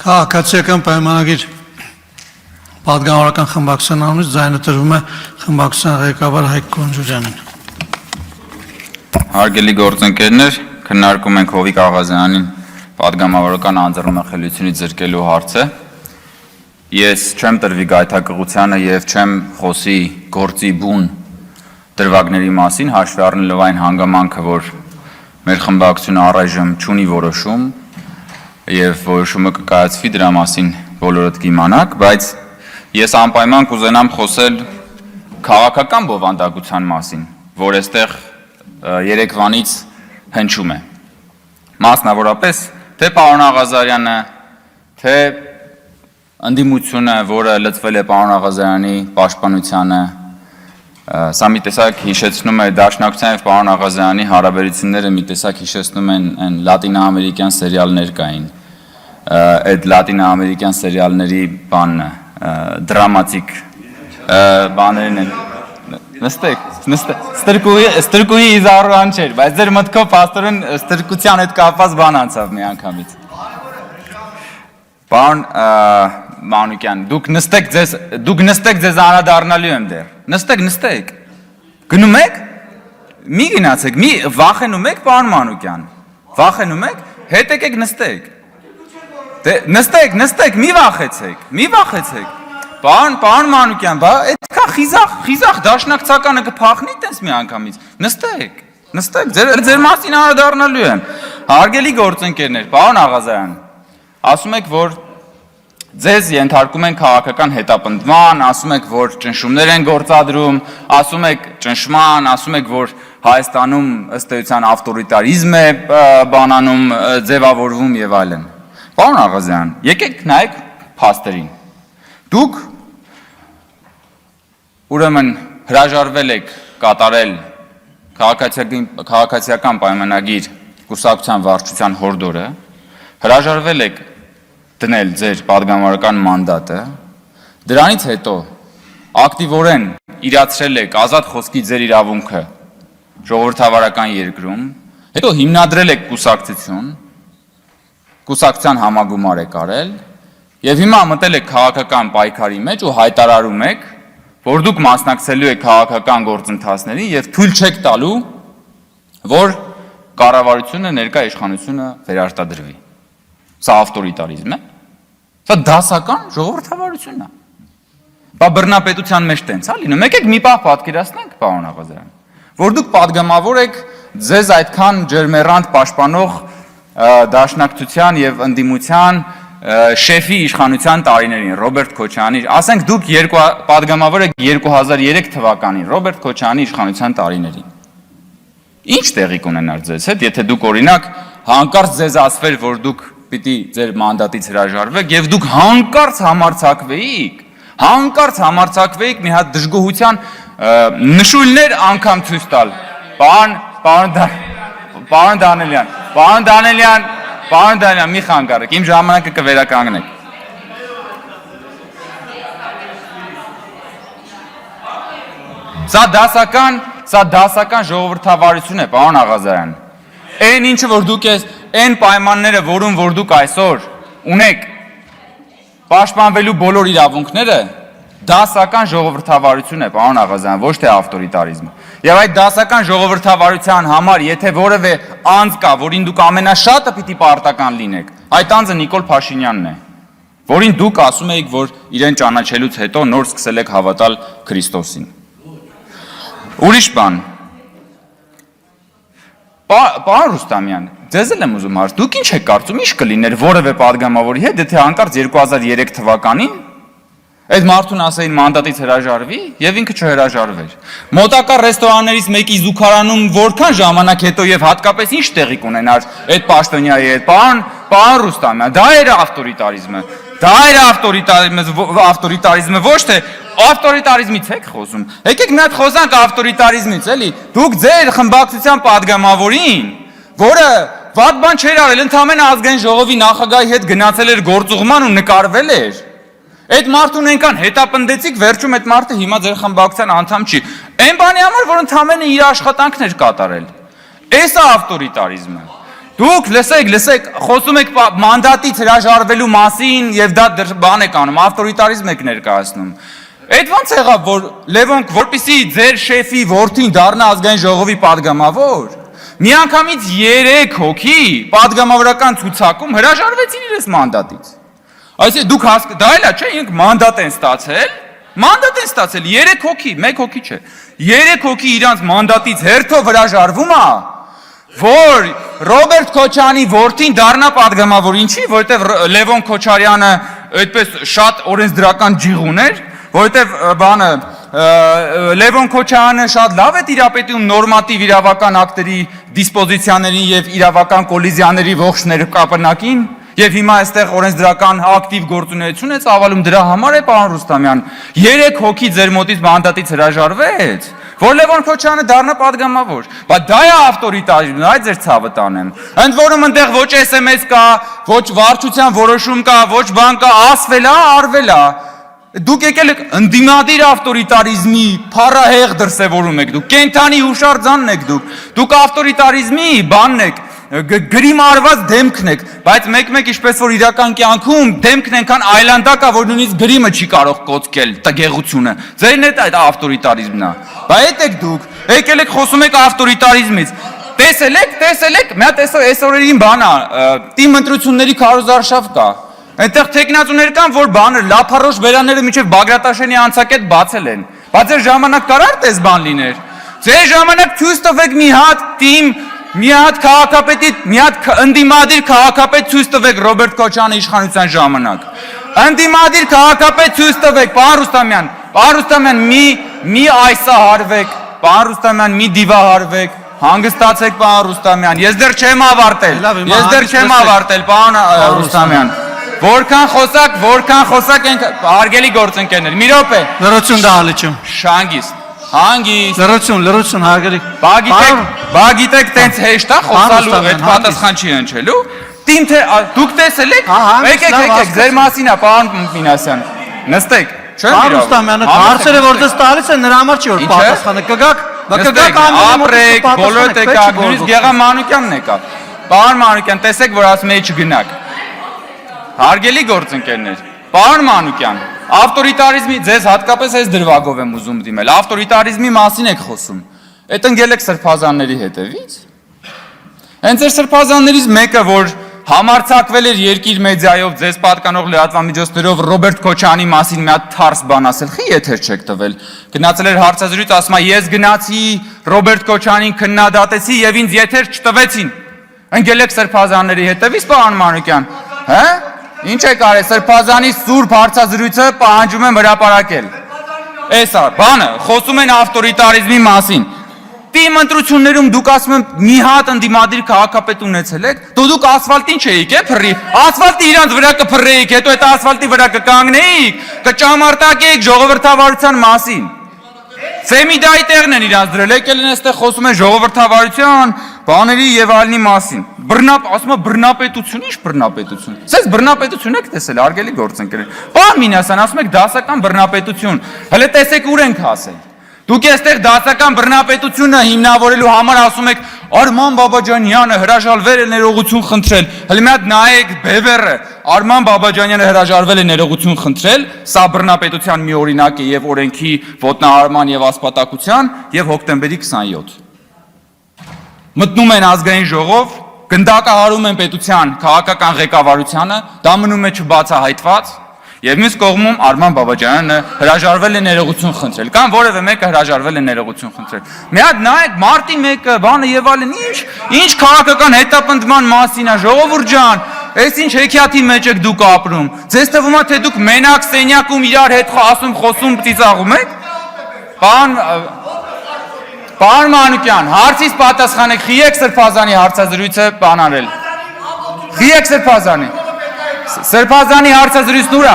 Քաղաքացիական պայմանագիր պատգամավորական խմբակցության անունից ձայնը տրվում է խմբակցության ղեկավար Հայկ Կոնջուրյանին։ Հարգելի գործընկերներ, քննարկում ենք Հովիկ Աղազյանին պատգամավորական անձեռնմխելիությունից զրկելու հարցը։ Ես չեմ տրվի գայթակղությանը եւ չեմ խոսի գործի բուն դրվագների մասին, հաշվի առնելով այն հանգամանքը, որ մեր խմբակցությունը առայժմ չունի որոշում եւ որոշումը կկայացվի դրա մասին բոլորդ կիմանաք, բայց ես անպայման կուզենամ խոսել քաղաքական բովանդակության մասին, որ այստեղ երեկվանից հնչում է։ Մասնավորապես թե պարոն Աղազարյանը, թե ընդդիմությունը, որը լծվել է պարոն Աղազարյանի պաշտպանությանը, սա մի տեսակ հիշեցնում է Դաշնակցության եւ պարոն Աղազարյանի հարաբերությունները մի տեսակ հիշեցնում են այն լատինաամերիկյան սերիալներ կային։ Այդ լատինաամերիկյան սերիալների բանն է, դրամատիկ բաներն են։ Նստեք, ստրկուի իզարան չէր, բայց ձեր մտքով պաստորեն ստրկության հետ կապված բան անցավ մի անգամից։ Պարոն Մանուկյան, դուք նստեք ձեզ անդրադառնալու եմ դեռ։ Նստեք։ Գնում եք։ Մի գնացեք, մի վախենում եք, պարոն Մանուկյան։ Վախենում եք, հետ եկեք նստեք։ Դե նստեք, մի վախեցեք։ Պարոն Մանուկյան, բա այդքան խիզախ դաշնակցականը կփախնի տես մի անգամից։ Նստեք, ձեր մասին անդրադառնալու եմ։ Հարգելի գործընկերներ, պարոն Աղազարյան, ասում եք, որ ձեզ ենթարկում են քաղաքական հետապնդման, ասում եք, որ ճնշումներ են գործադրում, ասում եք ճնշման, ասում եք, որ Հայաստանում ըստ էության ավտորիտարիզմ է բանանում, ձևավորվում եւ այլն։ Պարոն Աղազարյան, եկեք նայեք փաստերին։ Դուք ուրեմն հրաժարվել եք կատարել քաղաքացիական պայմանագիր կուսակցության վարչության հորդորը, հրաժարվել եք դնել ձեր պատգամավորական մանդատը, դրանից հետո ակտիվորեն իրացրել եք ազատ խոսքի ձեր իրավունքը ժողովրդավարական երկրում, հետո հիմնադրել եք կուսակցության համագումար եք արել եւ հիմա մտել եք քաղաքական պայքարի մեջ ու հայտարարում եք, որ դուք մասնակցելու եք քաղաքական գործընթացներին եւ թույլ չեք տալու, որ կառավարությունը ներկա իշխանությունը վերարտադրվի։ Սա ավտորիտարիզմ է։ Սա դասական ժողովրդավարություն է։ Բա բռնապետության մեջ տենց է լինում։ Եկեք մի պահ պատկերացնենք, պարոն Աղազարյան, որ դուք падգամավոր եք ձեզ այդքան ջերմեռանդ պաշտպանող Դաշնակցության եւ ընդդիմության շեֆի իշխանության տարիներին, Ռոբերտ Քոչարյանի, ասենք դուք падգամավոր եք 2003 թվականին, Ռոբերտ Քոչարյանի իշխանության տարիներին։ Ինչ տեղի կունենար ձեզ հետ, եթե դուք օրինակ հանկարծ ձեզ ասվեր, որ դուք պիտի ձեր մանդատից հրաժարվեք եւ դուք հանկարծ համարձակվեիք մի հատ դժգոհության նշույլներ անգամ ցույց տալ։ Պարոն Դանելյան, մի խանգարեք, իմ ժամանակը կվերականգնեք։ Սա դասական ժողովրդավարություն է, պարոն Աղազարյան։ Այն ինչը որ դուք այն պայմանները, որում որ դուք այսօր ունեք պաշտպանվելու բոլոր իրավունքները, դասական ժողովրդավարություն է, պարոն Աղազարյան, ոչ թե ավտորիտարիզմ։ Եվ այդ դասական ժողովրդավարության համար, եթե որևէ անձ կա, որին դուք ամենաշատը պիտի պարտական լինեք, այդ անձը Նիկոլ Փաշինյանն է, որին դուք ասում եք, որ իրեն ճանաչելուց հետո նոր սկսել եք հավատալ Քրիստոսին։ Ուրիշ բան։ Պարոն Ռուստամյան, ձեզ էլ եմ ուզում հարց, դուք ինչ եք կարծում, ինչ կլիներ որևէ падգամավորի հետ, եթե հանկարծ 2003 թվականին այդ մարդուն ասեին մանդատից հրաժարվի եւ ինքը չհրաժարվեր։ Մոտակա ռեստորաններից մեկի զուգարանում որքան ժամանակ հետո եւ հատկապես ինչ տեղի կունենար այդ պաշտոնյայի հետ, պարոն Ռուստամյան, դա էր ավտորիտարիզմը։ Ավտորիտարիզմը ոչ թե ավտորիտարիզմից եք խոսում։ Եկեք մի հատ խոսանք ավտորիտարիզմից, էլի։ Դուք ձեր խմբակցության падգամավորին, որը վատ բան չէր արել, ընդհանրապես ազգային ժողովի նախագահի հետ գնացել էր գործուղման ու նկարվել էր։ Այդ մարդուն այնքան հետապնդեցիք, վերջում այդ մարդը հիմա ձեր խմբակցության անդամ չի։ Այն բանի համար, որ ընդհանրապես իր աշխատանքն էր կատարել։ Էս է ավտորիտարիզմը։ Դուք լսեք, խոսում եք մանդատից հրաժարվելու մասին եւ դա բան եք անում, ավտորիտարիզմ եք ներկայացնում։ Այդ ո՞նց եղավ, որ Լևոնք, որպեսզի ձեր շեֆի որդին դառնա ազգային ժողովի падգամավոր, միանգամից 3 հոգի падգամավորական ցուցակում հրաժարվեցին իրենց մանդատից։ Այսինքն դուք դա էլա չէ, ինք մանդատ են ստացել, 3 հոգի, 1 հոգի չէ։ 3 հոգի իրանց մանդատից հերթով հրաժարվում է, որ Ռոբերտ Քոչարյանի որդին դառնա падգամավոր, ինչի, որովհետև Լևոն Քոչարյանը այդպես շատ օրենսդրական ջիղուն էր, որովհետև Լևոն Քոչարյանը շատ լավ է տիրապետում նորմատիվ իրավական ակտերի դիսպոզիցիաներին եւ իրավական կոլիզիաների ողջ ներկապնակին, եւ հիմա այստեղ օրենսդրական ակտիվ գործունեություն է ծավալում, դրա համար է պարոն Ռուստամյան 3 հոգի ձեր մոտից մանդատից հրաժարվեց, որ Լևոն Քոչարյանը դառնա падգամավոր, բայց դա է ավտորիտարիզմն, այդ ձեր ցավը տանեմ։ Ընդ որում այնտեղ ոչ SMS կա, ոչ վարչության որոշում կա, ոչ բան կա, ասվել է, արվել է։ Դուք եկել եք ընդդիմադիր ավտորիտարիզմի փառահեղ դրսևորում եք դուք, կենթանի հուշարձանն եք դուք ավտորիտարիզմի բանն եք, գրիմ արված դեմքն եք, բայց մեկ-մեկ ինչպես որ իրական կյանքում դեմքն ենքան այլանդակա, որ նույնիսկ գրիմը չի կարող կոծկել տգեղությունը, ձերն է այդ ավտորիտարիզմն է, բայց այդ եք դուք, եկել եք խոսում եք ավտորիտարիզմից, տեսել եք, մի հատ այս օրերին բան է, թիմ ընտրությունների քարոզարշավ կա, այնտեղ տեխնացուներ կան, որ բանը լափառոշ բերանները մինչև Բագրատաշենի անցակետ բացել են, բայց ձեր ժամանակ կարար տես բան լիներ, ձեր ժամանակ ցույց տվեք մի հատ թիմ, մի հատ քաղաքապետի, մի հատ ընդդիմադիր քաղաքապետ ցույց տվեք Ռոբերտ Քոչարյանի իշխանության ժամանակ, ընդդիմադիր քաղաքապետ ցույց տվեք, պարոն Ռուստամյան, մի այսահարվեք, պարոն Ռուստամյան, մի դիվահարվեք, հանգստացեք պարոն Ռուստամյան, ես դեռ չեմ ավարտել, պարոն Ռուստամյան, որքան խոսակ ենք հարգելի գործընկերներ, մի րոպե, Լրություն դահալիճում, հանգիստ, լրություն, հարգելի, բա գիտեք տենց հեշտ է խոսալու, այդ պատասխան չի հնչելու, դուք տեսել եք, եկեք, ձեր մասին է, պարոն Մինասյան, նստեք, պարոն Ռուստամյանը, հարցերը որ դες տալիս են, նրա համար չի որ պատասխանը, կգաք, ապրեք, բոլորդ եկաք, նույնիսկ Գեղամ Մանուկյանն եկավ, պարոն Մանուկյան, տեսեք, որ ասում էի չգնաք, հարգելի գործընկերներ, պարոն Մանուկյան, ավտորիտարիզմի, ձեզ հատկապես այս դրվագով եմ ուզում դիմել, ավտորիտարիզմի մասին եք խոսում, այդ ընկել եք սրբազանների հետևից, հենց ձեր սրբազաններից մեկը, որ համարձակվել էր երկիր մեդիայով, ձեզ պատկանող լրատվամիջոցներով Ռոբերտ Քոչարյանի մասին մի հատ թարս բան ասել, խի եթեր չեք տվել, գնացել էր հարցազրույց, ասում է, ես գնացի, Ռոբերտ Քոչարյանին քննադատեցի եւ ինձ եթեր չտվեցին, ընկել եք սրբազանների հետևից, պարոն Մանուկյան, հա? Ինչ եք արել, սրբազանի սուրբ հարցազրույցը պահանջում եմ հրապարակել։ Էսա, բանը, խոսում են ավտորիտարիզմի մասին։ Թիմ ընտրություններում դուք ասում եմ մի հատ ընդդիմադիր քաղաքապետ ունեցել եք, դուք ասֆալտին չէիք, փռի։ Ասֆալտի իրանց վրա կփռեիք, հետո այդ ասֆալտի վրա կկանգնեիք, կճամարտակեիք ժողովրդավարության մասին։ Ֆեմիդայի տեղն են իրանց դրել, եկել են այստեղ խոսում են ժողովրդավարության, բաների եւ այլնի մասին։ Ասում է բռնապետություն, ի՞նչ բռնապետություն։ Սենց բռնապետություն եք տեսել, արգելի գործընկերներ։ Պարոն Մինասյան, ասում եք դասական բռնապետություն։ Հələ տեսեք ուր ենք հասել։ Դուք այստեղ դասական բռնապետությունը հիմնավորելու համար ասում եք Արման Բաբաջանյանը հրաժարվել է ներողություն խնդրել։ Հələ մի հատ նայեք բևեռը, Արման Բաբաջանյանը հրաժարվել է ներողություն խնդրել, սա բռնապետության մի օրինակ է եւ օրենքի ոտնահարման եւ ասպատակության եւ հոկտեմբերի 27։ Մտնում են ազգային ժողով, գնդակահարում են պետության քաղաքական ղեկավարությանը, դա մնում է չբացահայտված, եւ մյուս կողմում Արման Բաբաջանյանը հրաժարվել է ներողություն խնդրել, կամ որևէ մեկը հրաժարվել է ներողություն խնդրել։ Մի հատ նայեք մարտի 1-ը, բանը եւ այլն, ինչ քաղաքական հետապնդման մասին է, ժողովուրդ ջան, այս ինչ հեքիաթի մեջ եք դուք ապրում։ Ձեզ թվում է թե դուք մենակ սենյակում իրար հետ խոսում, ծիծաղում եք։ Պարոն Մանուկյան, հարցից պատասխանեք, խի եք Սրբազանի հարցազրույցը բանարել։ Խի եք Սրբազանի։ Սրբազանի հարցազրույցն ուր է։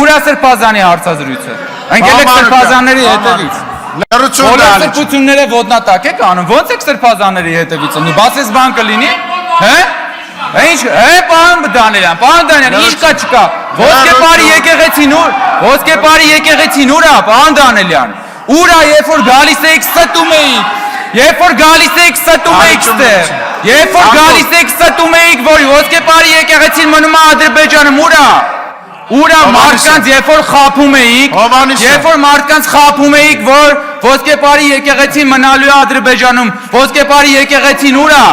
Ուր է Սրբազանի հարցազրույցը։ Ընկել եք Սրբազանների հետևից։ լրություն դահալիճում։ Սրբությունները ոտնատակ եք անում, ոնց եք Սրբազանների հետևից անի, բացես բան կլինի, հե։ Ինչ, պարոն Դանիելյան, ինչ կա չկա։ Ոսկեպարի եկեղեցին ուր է, պարոն Դանիելյան։ Ուր է, երբ որ գալիս էիք ստում էիք ստեղ։ Երբ որ գալիս եք ստում էիք, որ ոսկեպարի եկեղեցին մնում է Ադրբեջանում, ուրա մարդկանց երբ որ խափում էիք, երբ որ մարդկանց խափում էիք, որ ոսկեպարի եկեղեցին մնալու է Ադրբեջանում, ոսկեպարի եկեղեցին ուրա,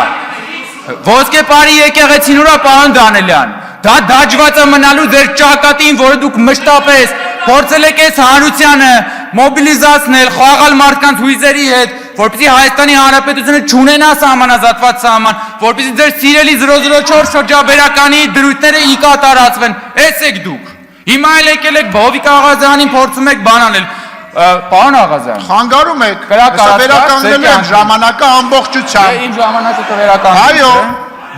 ոսկեպարի եկեղեցին ուրա, պարոն Դանելյան, դա դաջված է մնալու ձեր ճակատին, որը դուք մշտապես փորձել եք այս հանրությանը մոբիլիզացնել, խաղալ մարդկանց հույզերի հետ, որպեսզի Հայաստանի Հանրապետությունը չունենա սահմանազատված սահման, որպեսզի ձեր սիրելի 004 շրջաբերականի դրույթները ի կատարածվեն, էս եք դուք։ Հիմա էլ եկել եք Հովիկ Աղազյանին փորձում եք բանանել։ Պարոն Աղազյան, խանգարում եք, հեսա վերականգնելու եմ ժամանակը ամբողջությամբ։ Իմ ժամանակը կվերականգնեմ։ Այո,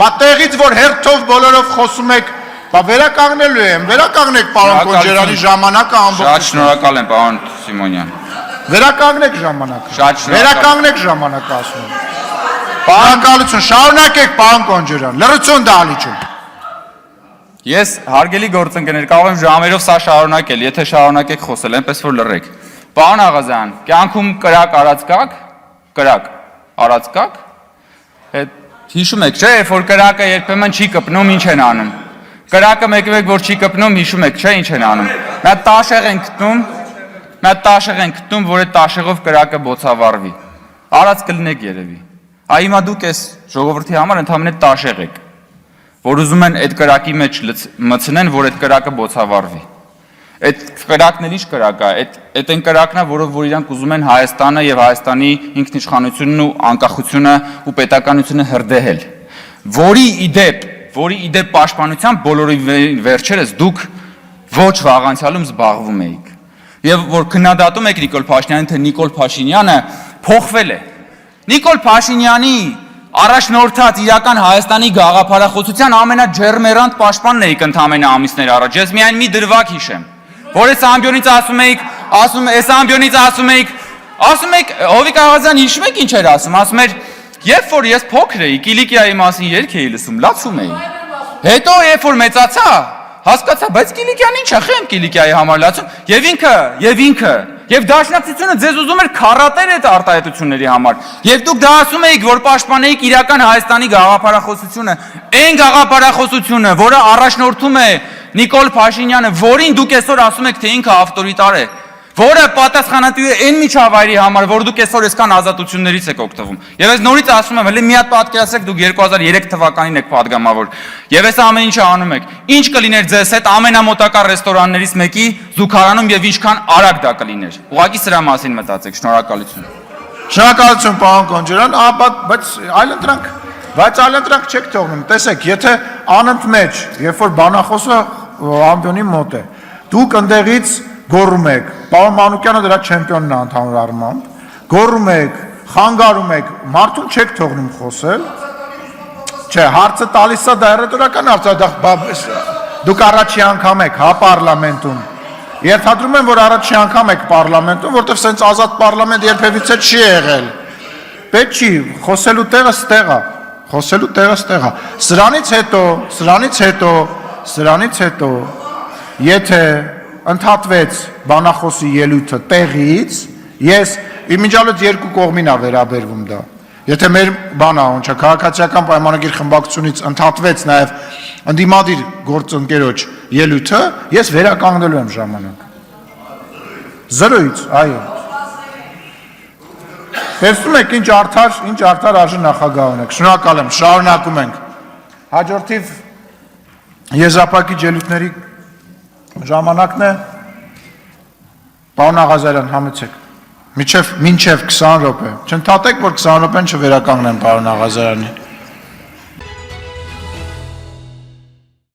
բա տեղից որ հերթով բոլորով խոսում եք, բա վերականգնելու եմ, վերականգնեք պարոն Կոնջերյանի ժամանակը ամբողջությամբ։ Շատ շնորհակալ եմ, պարոն Սիմոնյան։ Վերականգնեք ժամանակը։ Շատ շնորհակալ։ Վերականգնեք ժամանակը ասում եմ։ Շնորհակալություն, շարունակեք պարոն Կոնջերյան, լրություն դահլիճում։ Ես հարգելի գործընկերներ, կարող եմ ժամերով սա շարունակել, եթե շարունակեք խոսել, այնպես որ լռեք։ Պարոն Աղազյան, կյանքում կրակ արած կաք, այդ հիշում եք, չէ, երբ որ կրակը երբեմն չի կպնում, ինչ են անում։ Կրակը մեկ որ չի կպնում, հիշում եք, չէ, ինչ են անում։ Նա տաշեղ են գտնում, որ այդ տաշեղով կրակը բոցավառվի։ Արած կլինեք երևի։ Այ հիմա դուք այս ժողովրդի համար ընդհանրապես տաշեղ եք, որ ուզում են այդ կրակի մեջ մտցնեն, որ այդ կրակը բոցավառվի։ Այդ կրակն էլ ինչ կրակ է, այդ այն կրակն է, որով որ իրանք ուզում են Հայաստանը եւ Հայաստանի ինքնիշխանությունն ու անկախությունը ու պետականությունը հրդեհել։ Որի իդեպ պաշտպանությամբ բոլորի վերջերս դուք ոչ վաղանցյալում զբաղվում էիք։ Եվ որ քննադատում եք Նիկոլ Փաշինյանին, թե Նիկոլ Փաշինյանը փոխվել է։ Նիկոլ Փաշինյանի առաջնորդած իրական Հայաստանի գաղափարախոսության ամենաջերմերանտ պաշտպանն էիք ընդամենը ամիսներ առաջ։ Ես միայն մի դրվագ հիշեմ, որ այս ամբիոնից ասում էիք, Հովիկ Աղազյան հիշում եք ինչ էր ասում էր, երբ որ ես փոքր էի, Կիլիկիայի մասին երգ էի լսում, լացում էի։ Հետո երբ որ մեծացա, հասկացա, բայց Կիլիկյան ինչ է, խեմ Կիլիկիայի համար լացում, եւ Դաշնակցությունը ձեզ ուզում էր քարատել այդ արտահայտությունների համար։ Եվ դուք դա ասում էիք, որ պաշտպանեիք իրական Հայաստանի գաղափարախոսությունը, այն գաղափարախոսությունը, որը առաջնորդում է Նիկոլ Փաշինյանը, որին դուք այսօր ասում եք, թե ինքը ավտորիտար է, որը պատասխանատու է այն միջավայրի համար, որ դուք այսօր այսքան ազատություններից եք օգտվում։ Եվ ես նորից ասում եմ, հələ մի հատ պատկերացրեք, դուք 2003 թվականին եք падգամավոր։ Եվ այս ամեն ինչը անում եք։ Ինչ կլիներ ձեզ հետ ամենամոտակա ռեստորաններից մեկի զուգարանում եւ ինչքան արագ դա կլիներ։ Ուղղակի սրա մասին մտածեք։ Շնորհակալություն։ Շնորհակալություն պարոն Կոնջերյան, բայց այլընտրանք չեք թողնում։ Տեսեք, եթե անընդմեջ, երբ որ բանախոսը ամբիոնի մոտ է, դուք ընդեղից գոռում եք, պարոն Մանուկյանը դրա չեմպիոնն է ընդհանուր առմամբ, գոռում եք, խանգարում եք, մարդուն չեք թողնում խոսել, չէ, հարցը տալիս է դա ռետորական հարց է, դուք առաջի անգամ եք, հա պարլամենտում, երթադրում եմ, որ առաջի անգամ եք պարլամենտում, որտեղ սենց ազատ պարլամենտ երբևիցե չի եղել, պետք չի, խոսելու տեղը ստեղ է, սրանից հետո, եթե ընդհատվեց բանախոսի ելույթը տեղից, ես իմիջալոց երկու կողմին է վերաբերվում դա։ Եթե մեր բանահոնչը քաղաքացիական պայմանագիր խմբակցությունից ընդհատվեց նաև ընդդիմադիր գործընկերոջ ելույթը, ես վերականգնելու եմ ժամանակ։ Զրոյից, այո։ Տեսնում եք ինչ արդար արժե նախագահ ունեք։ Շնորհակալ եմ, շարունակում ենք։ Հաջորդիվ եզրափակիչ ելույթների ժամանակն է, պարոն Աղազարյան, համեցեք, մինչև 20 րոպե, չընդհատեք, որ 20 րոպեն չվերականգնեմ պարոն Աղազարյանի։